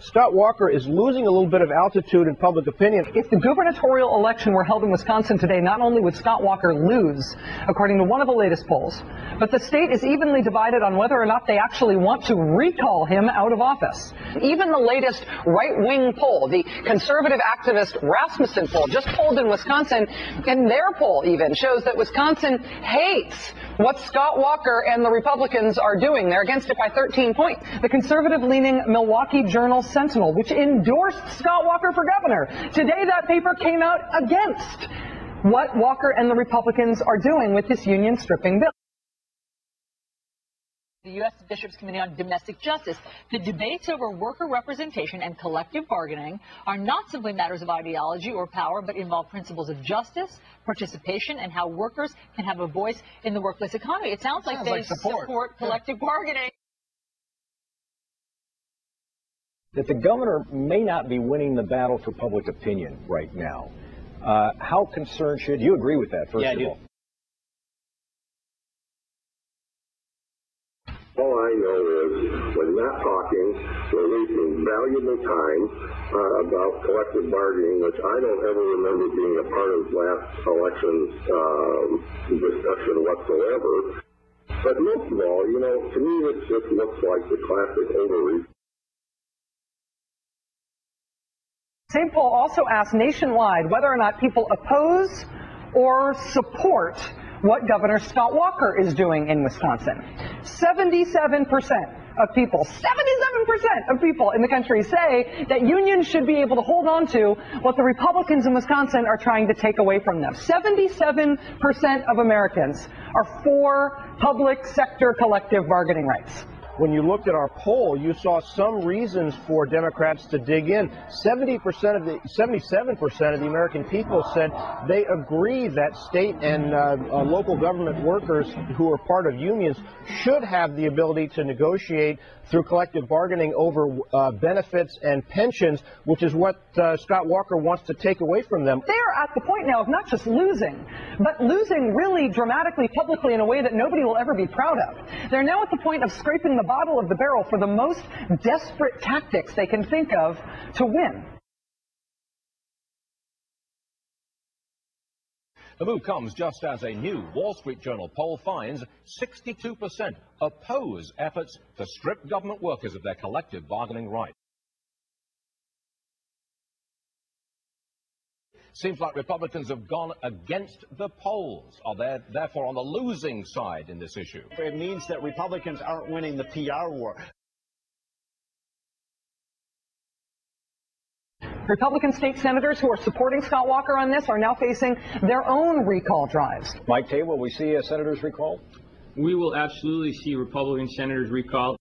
Scott Walker is losing a little bit of altitude in public opinion. If the gubernatorial election were held in Wisconsin today, not only would Scott Walker lose, according to one of the latest polls, but the state is evenly divided on whether or not they actually want to recall him out of office. Even the latest right-wing poll, the conservative activist Rasmussen poll, just polled in Wisconsin, and their poll even shows that Wisconsin hates what Scott Walker and the Republicans are doing. They're against it by 13 points. The conservative-leaning Milwaukee Journal-Sentinel, which endorsed Scott Walker for governor, today that paper came out against what Walker and the Republicans are doing with this union-stripping bill. The U.S. Bishops' Committee on Domestic Justice. The debates over worker representation and collective bargaining are not simply matters of ideology or power, but involve principles of justice, participation, and how workers can have a voice in the workplace economy. It sounds like they support collective bargaining. That the governor may not be winning the battle for public opinion right now. How concerned should you agree with that, first of all? All I know is when not talking, we're losing valuable time about collective bargaining, which I don't ever remember being a part of last election's discussion whatsoever. But most of all, you know, to me it just looks like the classic overreach. Same poll also asked nationwide whether or not people oppose or support what Governor Scott Walker is doing in Wisconsin. 77% of people, 77% of people in the country say that unions should be able to hold on to what the Republicans in Wisconsin are trying to take away from them. 77% of Americans are for public sector collective bargaining rights. When you looked at our poll, you saw some reasons for Democrats to dig in. 77% of the American people said they agree that state and local government workers who are part of unions should have the ability to negotiate through collective bargaining over benefits and pensions, which is what Scott Walker wants to take away from them. They're at the point now of not just losing, but losing really dramatically publicly in a way that nobody will ever be proud of. They're now at the point of scraping the bottom of the barrel for the most desperate tactics they can think of to win. The move comes just as a new Wall Street Journal poll finds 62% oppose efforts to strip government workers of their collective bargaining rights. Seems like Republicans have gone against the polls. Are they therefore on the losing side in this issue? It means that Republicans aren't winning the PR war. Republican state senators who are supporting Scott Walker on this are now facing their own recall drives. Mike Tabor, will we see senators recalled? We will absolutely see Republican senators recalled.